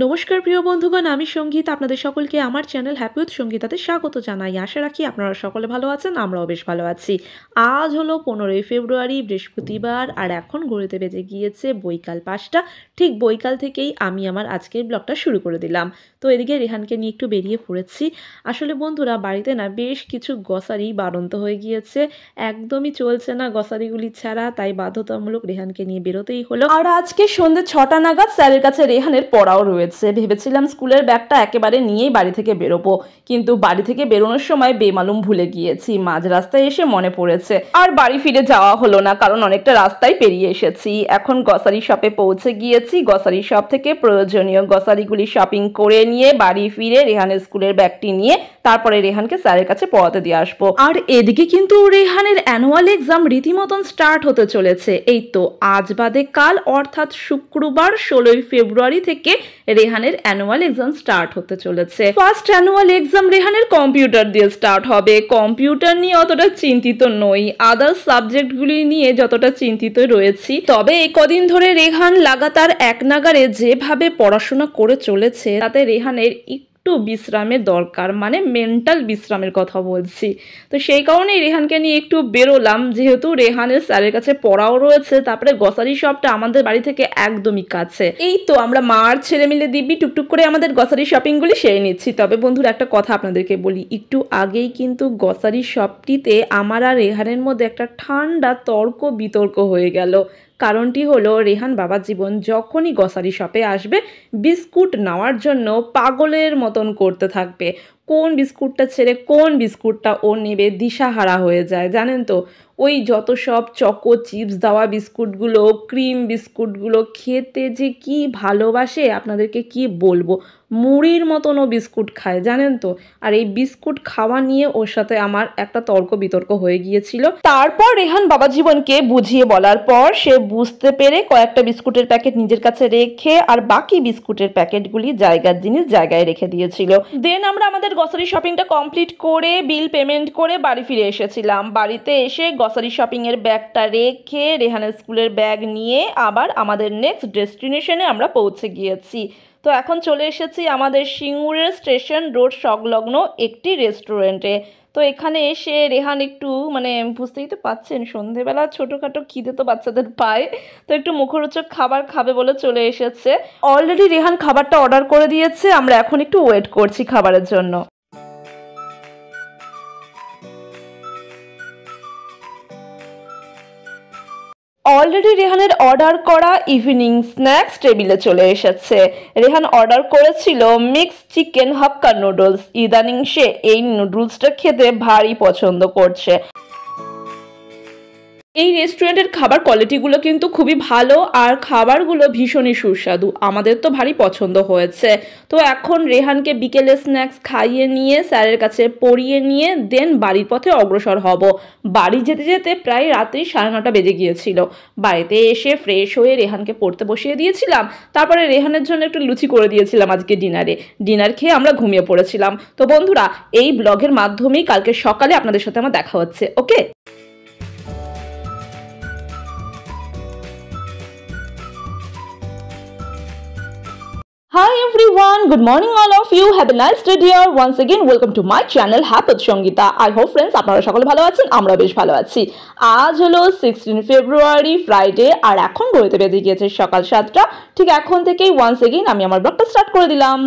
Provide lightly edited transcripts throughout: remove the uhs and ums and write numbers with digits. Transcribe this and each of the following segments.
নমস্কার প্রিয় বন্ধুগণ, আমি সঙ্গীত। আপনাদের সকলকে আমার চ্যানেল হ্যাপি উইথ সঙ্গীতাতে স্বাগত জানাই। আশা রাখি আপনারা সকলে ভালো আছেন, আমরাও বেশ ভালো আছি। আজ হলো 15ই ফেব্রুয়ারি, বৃহস্পতিবার, আর এখন ঘড়িতে বেজে গিয়েছে বৈকাল 5টা। ঠিক বৈকাল থেকেই আমি আমার আজকের ব্লগটা শুরু করে দিলাম। তো এদিকে রেহানকে নিয়ে একটু বেরিয়ে পড়েছি। আসলে বন্ধুরা, বাড়িতে না বেশ কিছু গ্রসারি বাড়ন্ত হয়ে গিয়েছে, একদমই চলছে না গ্রসারিগুলি ছাড়া, তাই বাধ্যতামূলক রেহানকে নিয়ে বেরোতেই হলো। আর আজকে সন্ধ্যে 6টা নাগাদ স্যারের কাছে রেহানের পড়াও রয়েছে। ভেবেছিলাম স্কুলের ব্যাগটা একেবারে নিয়েই বাড়ি থেকে বেরোবো, কিন্তু বাড়ি থেকে বেরোনোর সময় বেমালুম ভুলে গিয়েছি। মাঝ রাস্তায় এসে মনে পড়েছে, আর বাড়ি ফিরে যাওয়া হলো না, কারণ অনেকটা রাস্তায় পেরিয়ে এসেছি। এখন গ্রসারি শপে পৌঁছে গিয়েছি। গ্রসারি শপ থেকে প্রয়োজনীয় গ্রসারিগুলি শপিং করে নিয়ে বাড়ি ফিরে রেহানের স্কুলের ব্যাগটি নিয়ে তারপরে রেহানকে স্যারের কাছে পড়াতে দিয়ে আসবো। আর এদিকে কিন্তু রেহানের অ্যানুয়াল এক্সাম রীতিমতন স্টার্ট হতে চলেছে। এই তো আজ বাদে কাল, অর্থাৎ শুক্রবার 16ই ফেব্রুয়ারি থেকে রেহানের অ্যানুয়াল এক্সাম স্টার্ট হতে চলেছে। ফার্স্ট অ্যানুয়াল এক্সাম রেহানের কম্পিউটার দিয়ে স্টার্ট হবে। কম্পিউটার নিয়ে অতটা চিন্তিত নই, আদার্স সাবজেক্টগুলি নিয়ে যতটা চিন্তিত রয়েছি। তবে এই কদিন ধরে রেহান লাগাতার এক নাগারে যেভাবে পড়াশোনা করে চলেছে, তাতে রেহানের একটু বিশ্রামের দরকার, মানে মেন্টাল বিশ্রামের কথা বলছি। তো সেই কারণেই রেহানকে নিয়ে একটু বেরোলাম, যেহেতু রেহানের স্যারের কাছে পড়াও রয়েছে, তারপরে গ্রসারি শপটা আমাদের বাড়ি থেকে একদমই কাছে। এই তো আমরা মার ছেলে মিলে দিব্যি টুকটুক করে আমাদের গ্রসারি শপিংগুলি সেরে নিচ্ছি। তবে বন্ধুরা, একটা কথা আপনাদেরকে বলি, একটু আগেই কিন্তু গ্রসারি শপটিতে আমার আর রেহানের মধ্যে একটা ঠান্ডা তর্ক বিতর্ক হয়ে গেল। কারণটি হলো, রেহান বাবা জীবন যখনই গ্রসারি শপে আসবে বিস্কুট নেওয়ার জন্য পাগলের মতন করতে থাকবে। কোন বিস্কুটটা ছেড়ে কোন বিস্কুটটা ও নেবে দিশাহারা হয়ে যায়, জানেন তো। ওই যত সব চকো চিপস দেওয়া বিস্কুটগুলো, ক্রিম বিস্কুটগুলো খেতে যে কি ভালোবাসে আপনাদেরকে কি বলবো। মুড়ির মতন ও বিস্কুট খায়, জানেন তো। আর এই বিস্কুট খাওয়া নিয়ে ওর সাথে আমার একটা তর্ক বিতর্ক হয়ে গিয়েছিল। তারপর রেহান বাবা জীবনকে বুঝিয়ে বলার পর সে বুঝতে পেরে কয়েকটা বিস্কুটের প্যাকেট নিজের কাছে রেখে আর বাকি বিস্কুটের প্যাকেটগুলি জায়গার জিনিস জায়গায় রেখে দিয়েছিল। দেন আমরা আমাদের গ্রসারি শপিংটা কমপ্লিট করে বিল পেমেন্ট করে বাড়ি ফিরে এসেছিলাম। বাড়িতে এসে গ্রসারি শপিংয়ের ব্যাগটা রেখে রেহানের স্কুলের ব্যাগ নিয়ে আবার আমাদের নেক্সট ডেস্টিনেশনে আমরা পৌঁছে গিয়েছি। তো এখন চলে এসেছি আমাদের সিঙ্গুরের স্টেশন রোড সংলগ্ন একটি রেস্টুরেন্টে। তো এখানে এসে রেহান একটু বুঝতেই তো পাচ্ছেন, সন্ধেবেলা ছোটোখাটো খিদে তো বাচ্চাদের পায়, তো একটু মুখরোচক খাবার খাবে বলে চলে এসেছে। অলরেডি রেহান খাবারটা অর্ডার করে দিয়েছে, আমরা এখন একটু ওয়েট করছি খাবারের জন্য। অলরেডি রেহানের অর্ডার করা ইভিনিং স্ন্যাক্স টেবিলে চলে এসেছে। রেহান অর্ডার করেছিল মিক্স চিকেন হাক্কা নুডলস। ইদানিং সে এই নুডলসটা খেতে ভারী পছন্দ করছে। এই রেস্টুরেন্টের খাবার কোয়ালিটিগুলো কিন্তু খুবই ভালো, আর খাবারগুলো ভীষণই সুস্বাদু। আমাদের তো ভারী পছন্দ হয়েছে। তো এখন রেহানকে বিকেলে স্ন্যাক্স খাইয়ে নিয়ে স্যারের কাছে পড়িয়ে নিয়ে দেন বাড়ির পথে অগ্রসর হব। বাড়ি যেতে যেতে প্রায় রাত্রি 9:30 বেজে গিয়েছিল। বাড়িতে এসে ফ্রেশ হয়ে রেহানকে পড়তে বসিয়ে দিয়েছিলাম। তারপরে রেহানের জন্য একটু লুচি করে দিয়েছিলাম আজকে ডিনার খেয়ে আমরা ঘুমিয়ে পড়েছিলাম। তো বন্ধুরা, এই ব্লগের মাধ্যমেই কালকে সকালে আপনাদের সাথে আমার দেখা হচ্ছে। ওকে। Hi everyone, good morning all of you. Have a nice day dear. Once again welcome to my channel Happy with Sangita. I hope friends আপনারা সকলে ভালো আছেন, আমরা বেশ ভালো আছি। আজ হলো 16 ফেব্রুয়ারি, ফ্রাইডে, আর এখন ঘড়িতে বেজে গিয়েছে সকাল 7টা। ঠিক এখন থেকেই once again আমি আমার ব্লগটা স্টার্ট করে দিলাম।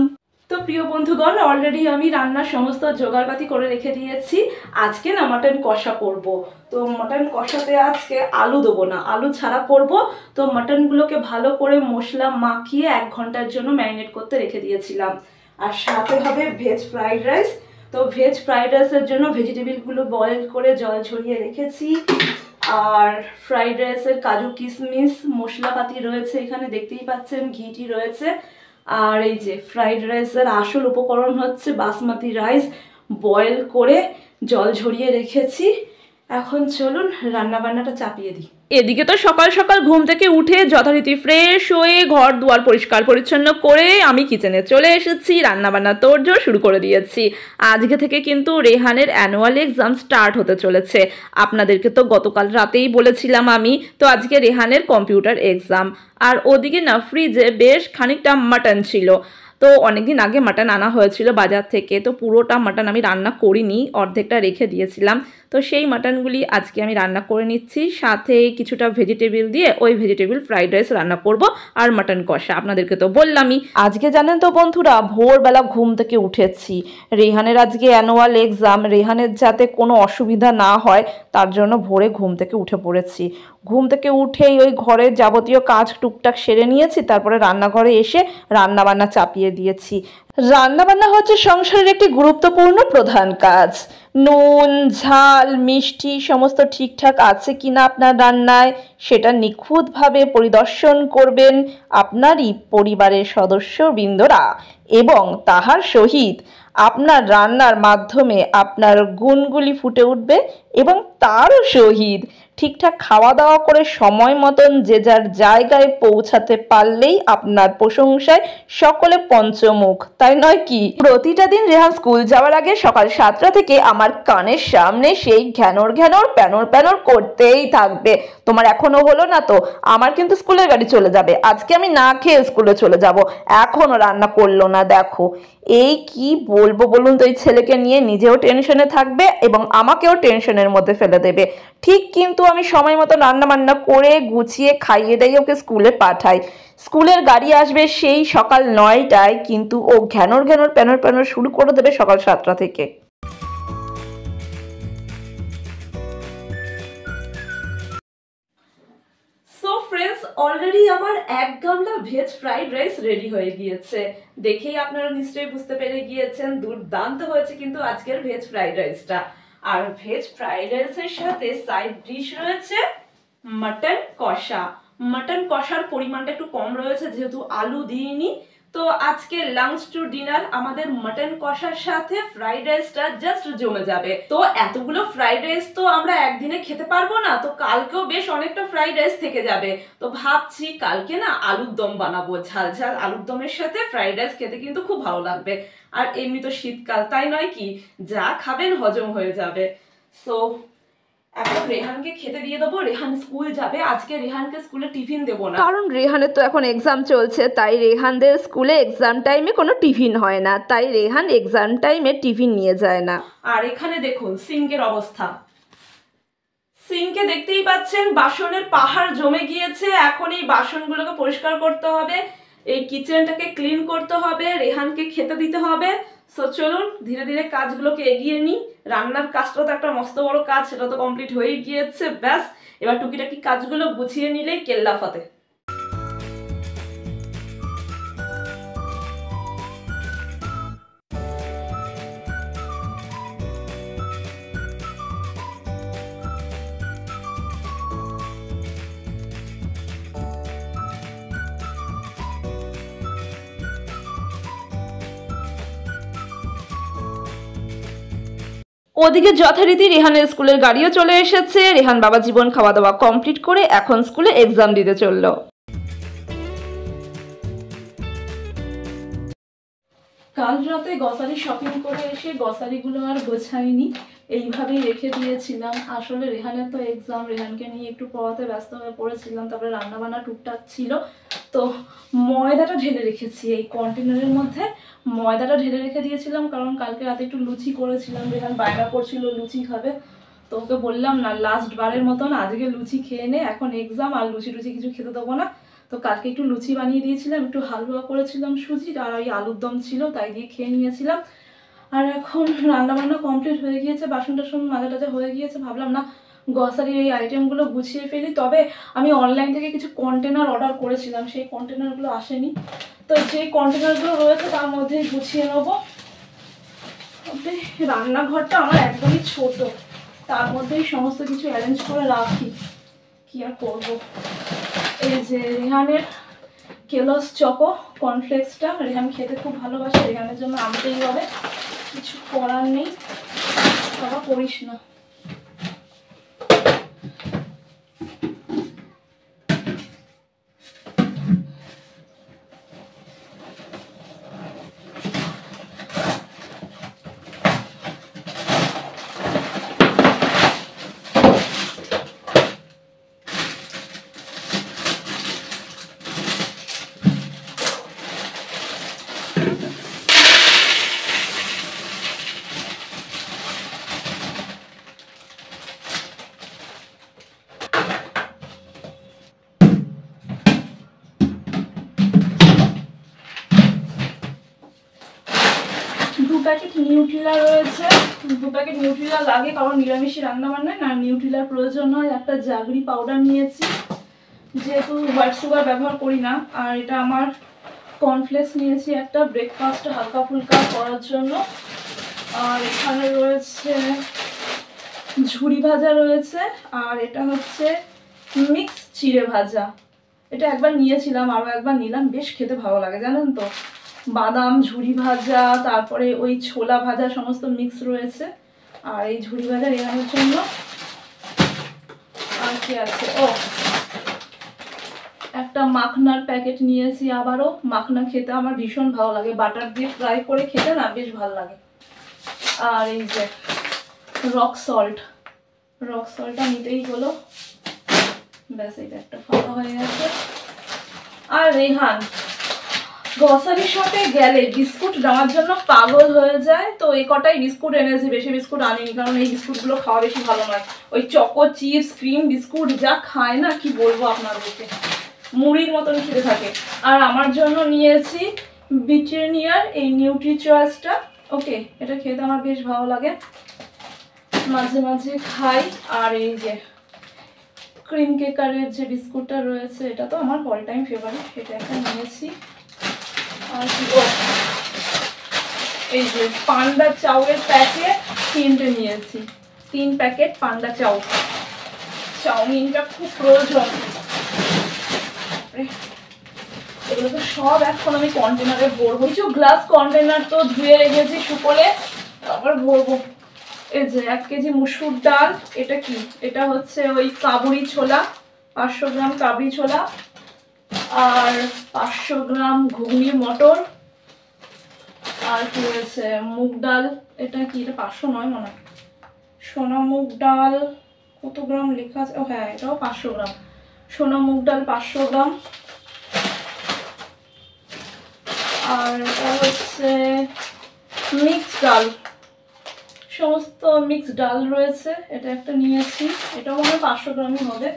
তো প্রিয় বন্ধুগণ, অলরেডি আমি রান্নার সমস্ত জোগাড়পাতি করে রেখে দিয়েছি। আজকে না মাটন কষা করব। তো মাটন কষাতে আজকে আলু দেবো না, আলু ছাড়া করব। তো মাটনগুলোকে ভালো করে মশলা মাখিয়ে 1 ঘন্টার জন্য ম্যারিনেট করতে রেখে দিয়েছিলাম। আর সাথে হবে ভেজ ফ্রাইড রাইস। তো ভেজ ফ্রাইড রাইসের জন্য ভেজিটেবিলগুলো বয়েল করে জল ঝরিয়ে রেখেছি। আর ফ্রাইড রাইসের কাজু কিশমিশ মশলাপাতি রয়েছে, এখানে দেখতেই পাচ্ছেন ঘিটি রয়েছে। আর এই যে ফ্রাইড রাইসের আসল উপকরণ হচ্ছে বাসমতি রাইস, বয়েল করে জল ঝরিয়ে রেখেছি। এখন চলুন রান্না বান্নাটা চাপিয়ে দিই। এদিকে তো সকাল সকাল ঘুম থেকে উঠে যথারীতি ফ্রেশ হয়ে ঘর দুয়ার পরিষ্কার পরিচ্ছন্ন করে আমি কিচেনে চলে এসেছি, রান্নাবান্না তোড়জোড় শুরু করে দিয়েছি। আজকে থেকে কিন্তু রেহানের অ্যানুয়াল এক্সাম স্টার্ট হতে চলেছে। আপনাদেরকে তো গতকাল রাতেই বলেছিলাম আমি, তো আজকে রেহানের কম্পিউটার এক্সাম। আর ওদিকে না ফ্রিজে বেশ খানিকটা মাটন ছিল, তো অনেকদিন আগে মাটন আনা হয়েছিল বাজার থেকে, তো পুরোটা মাটন আমি রান্না করিনি, অর্ধেকটা রেখে দিয়েছিলাম। তো সেই মাটনগুলি আজকে আমি রান্না করে নিচ্ছি, সাথে কিছুটা ভেজিটেবিল দিয়ে ওই ভেজিটেবিল ফ্রাইড রাইস রান্না করব আর মাটন কষা। আপনাদেরকে তো বললামই। আজকে জানেন তো বন্ধুরা, ভোরবেলা ঘুম থেকে উঠেছি। রেহানের আজকে অ্যানুয়াল এক্সাম, রেহানের যাতে কোনো অসুবিধা না হয় তার জন্য ভোরে ঘুম থেকে উঠে পড়েছি। ঘুম থেকে উঠেই ওই ঘরের যাবতীয় কাজ টুকটাক সেরে নিয়েছি, তারপরে রান্নাঘরে এসে রান্নাবান্না চাপিয়ে দিয়েছি। রান্নাবান্না হচ্ছে সংসারের একটি গুরুত্বপূর্ণ প্রধান কাজ। নুন ঝাল মিষ্টি সমস্ত ঠিকঠাক আছে কিনা আপনার রান্নায় সেটা নিখুঁতভাবে পরিদর্শন করবেন আপনারই পরিবারের সদস্যবৃন্দরা, এবং তাহার সহিত আপনার রান্নার মাধ্যমে আপনার গুণগুলি ফুটে উঠবে, এবং তারও সহিত ঠিকঠাক খাওয়া দাওয়া করে সময় মতন যে যার জায়গায় পৌঁছাতে পারলেই আপনার প্রশংসায় সকলে পঞ্চমুখ, তাই নয় কি? প্রতিটা দিন রেহান স্কুল যাওয়ার আগে সকাল 7টা থেকে আমার কানের সামনে সেই ঘ্যানর ঘ্যানর প্যানর প্যানর করতেই থাকবে, তোমার এখনো হলো না তো? আমার কিন্তু স্কুলের গাড়ি চলে যাবে, আজকে আমি না খেয়ে স্কুলে চলে যাব, এখনো রান্না করলো না দেখো। এই কি বলবো বলুন তো, এই ছেলেকে নিয়ে নিজেও টেনশনে থাকবে এবং আমাকেও টেনশনের মধ্যে ফেলে দেবে। ঠিক কিন্তু আমি সময় মতো রান্না বান্না করে গুছিয়ে খাইয়ে দিয়ে ওকে স্কুলে পাঠাই। স্কুলের গাড়ি আসবে সেই সকাল 9টায়, কিন্তু ও ঘ্যানর ঘ্যানর প্যানর প্যানর শুরু করে দেবে সকাল 7টা থেকে। সো ফ্রেন্ডস, অলরেডি আমার এক গামলা ভেজ ফ্রাইড রাইস রেডি হয়ে গিয়েছে। দেখেই আপনারা নিশ্চয়ই বুঝতে পেরে গিয়েছেন দুর্দান্ত হয়েছে কিন্তু আজকের ভেজ ফ্রাইড রাইসটা। আর ভেজ ফ্রাইড রাইসের সাথে সাইড ডিশ রয়েছে মাটন কষা। মাটন কষার পরিমাণটা একটু কম রয়েছে যেহেতু আলু দিইনি। তো আজকে লাঞ্চ টু ডিনার আমাদের মাটন কষার সাথে ফ্রাইড রাইসটা জাস্ট জমে যাবে। তো এতগুলো ফ্রাইড রাইস তো আমরা একদিনে খেতে পারবো না, তো কালকেও বেশ অনেকটা ফ্রাইড রাইস থেকে যাবে। তো ভাবছি কালকে না আলুর দম বানাবো, ঝাল ঝাল আলুর দমের সাথে ফ্রাইড রাইস খেতে কিন্তু খুব ভালো লাগবে। আর এমনি তো শীতকাল, তাই নয় কি? যা খাবেন হজম হয়ে যাবে। সো এখন রেহানকে খেতে দিয়ে দেবো, রেহান স্কুল যাবে। আজকে রেহানকে স্কুলে টিফিন দেবো না, কারণ রেহানের তো এখন এক্সাম চলছে, তাই রেহানদের স্কুলে এক্সাম টাইমে কোনো টিফিন হয় না, তাই রেহান এক্সাম টাইমে টিফিন নিয়ে যায় না। আর এখানে দেখুন সিঙ্কের অবস্থা, সিঙ্কে দেখতেই পাচ্ছেন বাসনের পাহাড় জমে গিয়েছে। এখন এই বাসনগুলোকে পরিষ্কার করতে হবে, এই কিচেনটাকে ক্লিন করতে হবে, রেহানকে খেতে দিতে হবে। সো চলুন ধীরে ধীরে কাজগুলোকে এগিয়ে নিই। রান্নার কাজটা তো একটা মস্ত বড় কাজ, সেটা তো কমপ্লিট হয়ে গিয়েছে, ব্যাস এবার টুকিটাকি কাজগুলো গুছিয়ে নিলেই কেল্লা ফতে। ওদিকে যথারীতি রেহানের স্কুলের গাড়িও চলে এসেছে। রেহান বাবা জীবন খাওয়া দাওয়া কমপ্লিট করে এখন স্কুলে এক্সাম দিতে চললো। কাল রাতে গ্রসারি শপিং করে এসে গ্রসারিগুলো আর গোছাইনি, এইভাবেই রেখে দিয়েছিলাম। আসলে রেহানের তো এক্সাম, রেহানকে নিয়ে একটু পড়াতে ব্যস্ত হয়ে পড়েছিলাম, তারপরে রান্নাবান্না টুকটাক ছিল। তো ময়দাটা ঢেলে রেখেছি এই কন্টেনারের মধ্যে, ময়দাটা ঢেলে রেখে দিয়েছিলাম কারণ কালকে রাতে একটু লুচি করেছিলাম, রেহান বায়না করছিল লুচি খাবে। তো ওকে বললাম না, লাস্ট বারের মতন আজকে লুচি খেয়ে নে, এখন এক্সাম আর লুচি টুচি কিছু খেতে দেবো না। তো কালকে একটু লুচি বানিয়ে দিয়েছিলাম, একটু হালুয়া করেছিলাম সুজির, আর ওই আলুর দম ছিল, তাই দিয়ে খেয়ে নিয়েছিলাম। আর এখন রান্নাবান্না কমপ্লিট হয়ে গিয়েছে, বাসন টাসন মাজা টাজা হয়ে গিয়েছে, ভাবলাম না গ্রসারির এই আইটেমগুলো গুছিয়ে ফেলি। তবে আমি অনলাইন থেকে কিছু কন্টেনার অর্ডার করেছিলাম, সেই কন্টেনারগুলো আসেনি, তো যেই কন্টেনারগুলো রয়েছে তার মধ্যেই গুছিয়ে নেবো। রান্নাঘরটা আমার একদমই ছোট, তার মধ্যেই সমস্ত কিছু অ্যারেঞ্জ করে রাখি, কি আর করবো। এই যে রেহানের কেলস চকো কর্নফ্লেক্সটা, রেহান খেতে খুব ভালোবাসে, রেহানের জন্য আনতেই হবে, কিছু করার নেই, বাবা করিস না। প্যাকেট নিউট্রিলা রয়েছে। 2 প্যাকেট নিউট্রিলা লাগে কারণ নিরামিষি রান্না বান্নায় না নিউট্রিলার প্রয়োজন হয়। একটা জাগরি পাউডার নিয়েছি যেহেতু হোয়াইট সুগার ব্যবহার করি না। আর এটা আমার কর্নফ্লেক্স নিয়েছি একটা ব্রেকফাস্ট হালকা ফুলকা করার জন্য। আর এখানে রয়েছে ঝুরি ভাজা রয়েছে। আর এটা হচ্ছে মিক্স চিড়ে ভাজা। এটা একবার নিয়েছিলাম, আরও একবার নিলাম, বেশ খেতে ভালো লাগে জানেন তো। বাদাম ঝুরি ভাজা, তারপরে ওই ছোলা ভাজা সমস্ত মিক্স রয়েছে। আর এই ঝুরি ভাজা রেহানোর জন্য আর কি আছে, ও একটা মাখনার প্যাকেট নিয়েছি। আবারও মাখনা খেতে আমার ভীষণ ভালো লাগে, বাটার দিয়ে ফ্রাই করে খেতে না বেশ ভালো লাগে। আর এই যে রক সল্টটা নিতেই হলো, ব্যাস এই একটা ফাঁকা হয়ে গেছে। আর রেহান গ্রসারি শপে গেলে বিস্কুট নেওয়ার জন্য পাগল হয়ে যায়, তো এই কটাই বিস্কুট এনেছি, বেশি বিস্কুট আনিনি কারণ এই বিস্কুটগুলো খাওয়া বেশি ভালো নয়। ওই চকো চিপস ক্রিম বিস্কুট যা খায় না কি বলবো আপনাদেরকে, মুড়ির মতন খেতে থাকে। আর আমার জন্য নিয়েছি ব্রিটানিয়ার এই নিউট্রি চয়েসটা। ওকে, এটা খেতে আমার বেশ ভালো লাগে, মাঝে মাঝে খাই। আর এই যে ক্রিম কেকারের যে বিস্কুটটা রয়েছে এটা তো আমার অল টাইম ফেভারিট, এটা একটা নিয়েছি। আর এই যে পান্ডা চাউয়ের প্যাকেট 3টে নিয়েছি, 3 প্যাকেট পান্ডা চাউমিনটা খুব প্রয়োজন। এগুলো তো সব এখন আমি কন্টেনারে ভরবো। কিছু গ্লাস কন্টেনার তো ধুয়ে রেখেছি শুকোলে, তারপর ভরবো। এই যে 1 কেজি মুসুর ডাল, এটা কি, এটা হচ্ছে ওই কাবুরি ছোলা, 500 গ্রাম কাবুরি ছোলা। আর 500 গ্রাম ঘুগনি মটর। আর কি রয়েছে মুগ ডাল, এটা কি, এটা 500 নয় মনে হয়, সোনা মুগ ডাল। কত গ্রাম লেখা আছে, ও হ্যাঁ এটাও 500 গ্রাম, সোনা মুগ ডাল 500 গ্রাম। আর এটা হচ্ছে মিক্স ডাল, সমস্ত মিক্স ডাল রয়েছে, এটা একটা নিয়েছি, এটাও মনে হয় 500 গ্রামই হবে।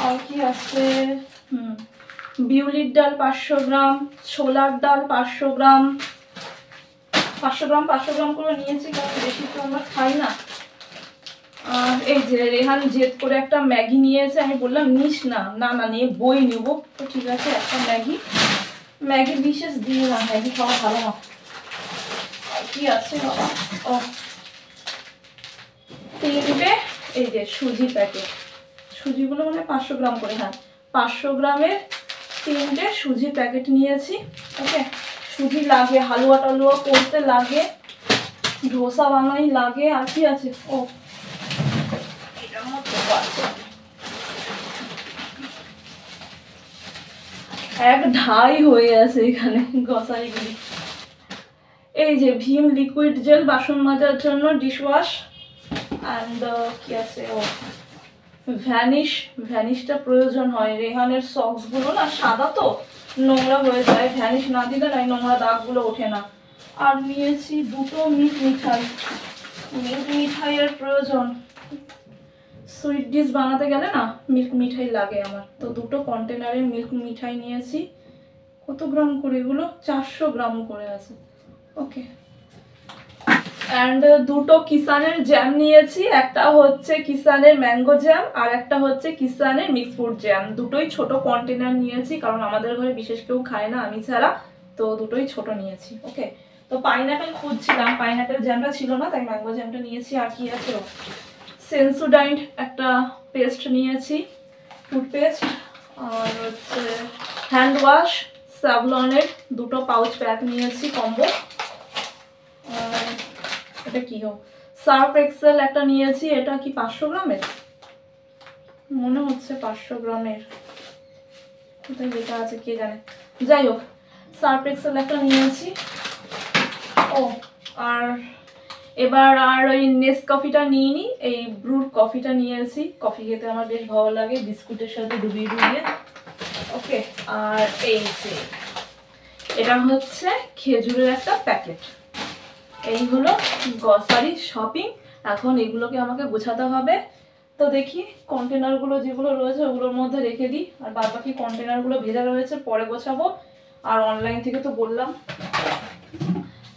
আর কি আছে, বিউলির ডাল 500 গ্রাম, ছোলার ডাল 500 গ্রাম, 500 গ্রাম করে নিয়েছি কারণ বেশি তো আমরা খাই না। আর এই যে রেহান জেদ করে একটা ম্যাগি নিয়েছে, আমি বললাম নিস না, না নিয়ে বই নেবো, তো ঠিক আছে একটা ম্যাগি বিশেষ দিয়ে না, ম্যাগি খাওয়া ভালো না। আর কি আছে বাবা, ও 3টে এই যে সুজি প্যাকেট, সুজিগুলো মানে 500 গ্রাম করে, হ্যাঁ 500 গ্রামের 3টে সুজি প্যাকেট নিয়েছি। ওকে, সুজি লাগে, হালুয়া টালুয়া করতে লাগে, ধোসা বানাই লাগে। আর কি আছে, ও এটার মধ্যে আছে এক ঢাই হয়ে আছে এখানে গ্রসারিগুলি। এই যে ভীম লিকুইড জেল বাসন মাজার জন্য, ডিশওয়াশ। অ্যান্ড কি আছে, ও ভ্যানিশটা প্রয়োজন হয়, রেহানের সক্সগুলো না সাদা তো নোংরা হয়ে যায়, ভ্যানিশ না দিলে না নোংরা দাগগুলো ওঠে না। আর নিয়েছি 2টো মিল্ক মিঠাইয়ের প্রয়োজন, সুইট ডিশ বানাতে গেলে না মিল্ক মিঠাই লাগে আমার, তো 2টো কন্টেনারের মিল্ক মিঠাই নিয়েছি। কত গ্রাম করে এগুলো, 400 গ্রাম করে আছে। ওকে, অ্যান্ড 2টো কিষানের জ্যাম নিয়েছি, একটা হচ্ছে কিষানের ম্যাঙ্গো জ্যাম আর একটা হচ্ছে কিষানের মিক্স ফ্রুট জ্যাম। দুটোই ছোট কন্টেনার নিয়েছি কারণ আমাদের ঘরে বিশেষ কেউ খায় না আমি ছাড়া, তো দুটোই ছোট নিয়েছি। ওকে, তো পাইনাপেল খুঁজছিলাম, পাইনাপেল জ্যামটা ছিল না তাই ম্যাঙ্গো জ্যামটা নিয়েছি। আর কি আছে, সেন্সোডাইন্ট একটা পেস্ট নিয়েছি, টুথপেস্ট। আর হচ্ছে হ্যান্ড ওয়াশ স্যাভলনের 2টো পাউচ প্যাক নিয়েছি কম্বো। আর এটা কি হোক, সার্ফ এক্সেল একটা নিয়েছি, এটা কি 500 গ্রামের মনে হচ্ছে, 500 গ্রামের, কোথায় লেখা আছে কে জানে, যাই হোক সার্ফ এক্সেল একটা নিয়েছি। ও আর এবার আর ওই নেসকফিটা নিইনি, এই ব্রুর কফিটা নিয়েছি, কফি খেতে আমার বেশ ভালো লাগে বিস্কুটের সাথে ডুবিয়ে। ওকে, আর এই যে এটা হচ্ছে খেজুরের একটা প্যাকেট। এই হলো গ্রসারি শপিং। এখন এগুলোকে আমাকে গোছাতে হবে, তো দেখি কন্টেনারগুলো যেগুলো রয়েছে ওগুলোর মধ্যে রেখে দিই, আর বাদ বাকি কন্টেনারগুলো ভেজা রয়েছে পরে গোছাবো। আর অনলাইন থেকে তো বললাম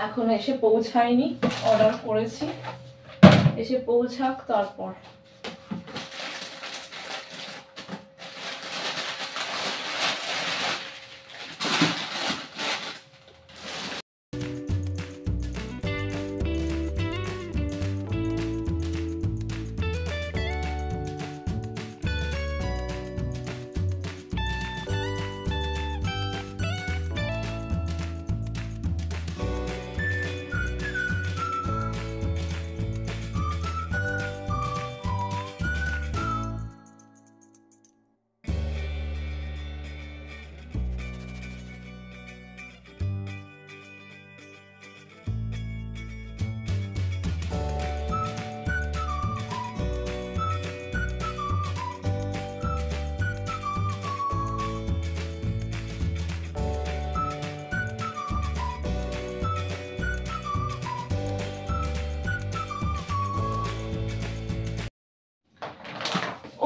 এখনো এসে পৌঁছায়নি, অর্ডার করেছি, এসে পৌঁছাক তারপর।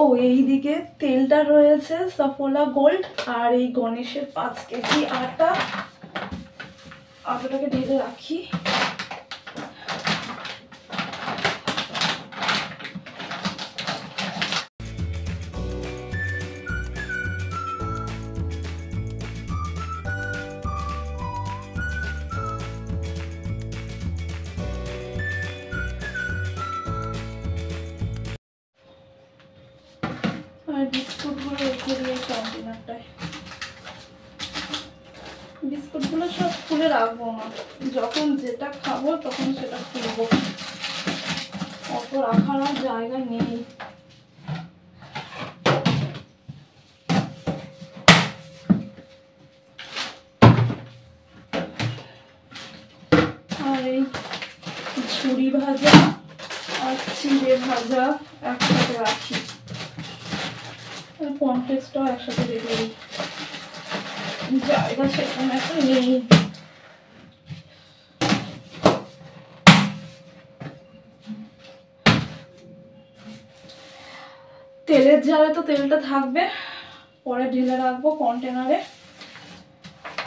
ও এইদিকে তেলটা রয়েছে সফোলা গোল্ড, আর এই গণেশের 5 কেজি আটাটাকে ঢেলে রাখি। আর বিস্কুটগুলো রেখে দিয়ে কন্টেনারটায়, বিস্কুটগুলো সব খুলে রাখবো না, যখন যেটা খাবো তখন সেটা খুলবো, অত রাখার আর জায়গা নেই। আর এই ঝুড়ি ভাজা আর চিড়ে ভাজা একসাথে রাখি, কনফ্লেক্সটাও একসাথে রেখে দিই, জায়গা সেরকম একটা নেই। তেলের জারে তো তেলটা থাকবে, পরে ঢেলে রাখবো কন্টেনারে।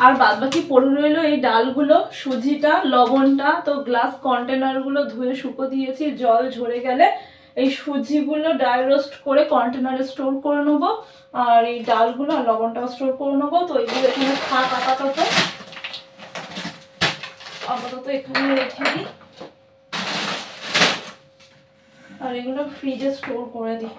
আর বাদ বাকি পড়ে রইলো এই ডালগুলো, সুজিটা, লবণটা। তো গ্লাস কন্টেনারগুলো ধুয়ে শুকো দিয়েছি, জল ঝরে গেলে এই সুজিগুলো ড্রাই রোস্ট করে কন্টেনারে স্টোর করে নেবো, আর এই ডালগুলো আর লবণটাও স্টোর করে নেবো। তো এইগুলো এখানে থাক আপাতত এখানে রেখে দিই, আর এগুলো ফ্রিজে স্টোর করে দিই।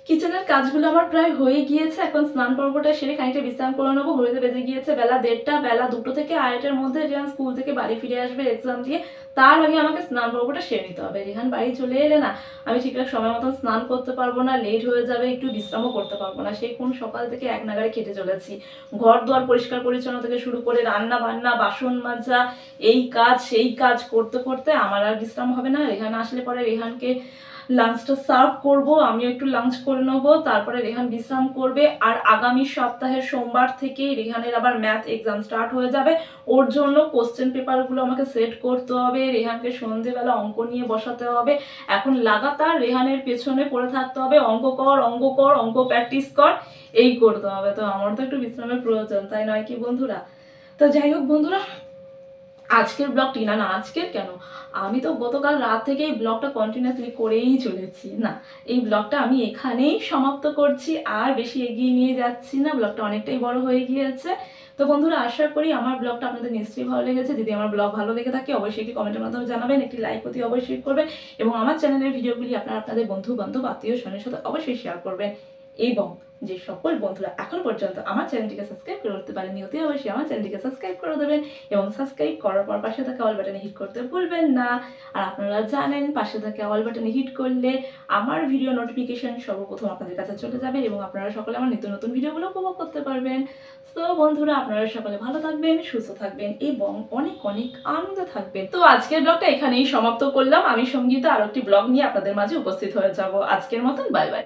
কিচেনের কাজগুলো আমার প্রায় হয়ে গিয়েছে, এখন স্নান পর্বটা সেরে খানিকটা বিশ্রাম করে নেবো। ঘড়িতে বেজে গিয়েছে বেলা 1:30, বেলা 2টো থেকে 2:30-এর মধ্যে রেহান স্কুল থেকে বাড়ি ফিরে আসবে এক্সাম দিয়ে, তার আগে আমাকে স্নান পর্বটা সেরে নিতে হবে। রেহান বাড়ি চলে এলে না আমি ঠিকঠাক সময় মতন স্নান করতে পারবো না, লেট হয়ে যাবে, একটু বিশ্রামও করতে পারবো না। সেই কোন সকাল থেকে এক নাগাড়ে কেটে চলেছি, ঘর দুয়ার পরিষ্কার পরিচ্ছন্ন থেকে শুরু করে রান্না বান্না, বাসন মাজা, এই কাজ সেই কাজ করতে করতে আমার আর বিশ্রাম হবে না। রেহান আসলে পরে রেহানকে লাঞ্চটা সার্ভ করব, আমিও একটু লাঞ্চ করে নেবো, তারপরে রেহান বিশ্রাম করবে। আর আগামী সপ্তাহের সোমবার থেকেই রেহানের আবার ম্যাথ এক্সাম স্টার্ট হয়ে যাবে, ওর জন্য কোশ্চেন পেপারগুলো আমাকে সেট করতে হবে, রেহানকে সন্ধেবেলা অঙ্ক নিয়ে বসাতে হবে। এখন লাগাতার রেহানের পেছনে পড়ে থাকতে হবে, অঙ্ক কর অঙ্ক কর, অঙ্ক প্র্যাকটিস কর, এই করতে হবে। তো আমার তো একটু বিশ্রামের প্রয়োজন, তাই নয় কি বন্ধুরা? তো যাই হোক বন্ধুরা, আজকের ব্লগটি না আজকের কেন, আমি তো গতকাল রাত থেকে এই ব্লগটা কন্টিনিউয়াসলি করেই চলেছি না, এই ব্লগটা আমি এখানেই সমাপ্ত করছি, আর বেশি এগিয়ে নিয়ে যাচ্ছি না, ব্লগটা অনেকটাই বড় হয়ে গিয়েছে। তো বন্ধুরা, আশা করি আমার ব্লগটা আপনাদের নিশ্চয়ই ভালো লেগেছে। যদি আমার ব্লগ ভালো লেগে থাকে অবশ্যই একটি কমেন্টের মাধ্যমে জানাবেন, একটি লাইক অতি অবশ্যই করবেন, এবং আমার চ্যানেলের ভিডিওগুলি আপনাদের বন্ধু বান্ধব আত্মীয় স্বজনের সাথে অবশ্যই শেয়ার করবেন। এবং যে সকল বন্ধুরা এখন পর্যন্ত আমার চ্যানেলটিকে সাবস্ক্রাইব করে উঠতে পারেননি অতি অবশ্যই আমার চ্যানেলটিকে সাবস্ক্রাইব করে দেবেন এবং সাবস্ক্রাইব করার পর পাশে থাকা অল বাটনে হিট করতে ভুলবেন না। আর আপনারা জানেন পাশে থাকা অল বাটনে হিট করলে আমার ভিডিও নোটিফিকেশন সর্বপ্রথম আপনাদের কাছে চলে যাবে এবং আপনারা সকলে আমার নিত্য নতুন ভিডিওগুলো উপভোগ করতে পারবেন। তো বন্ধুরা আপনারা সকলে ভালো থাকবেন, সুস্থ থাকবেন এবং অনেক অনেক আনন্দে থাকবেন। তো আজকের ব্লগটা এখানেই সমাপ্ত করলাম। আমি সঙ্গীতা আর একটি ব্লগ নিয়ে আপনাদের মাঝে উপস্থিত হয়ে যাব। আজকের মতন বাই বাই।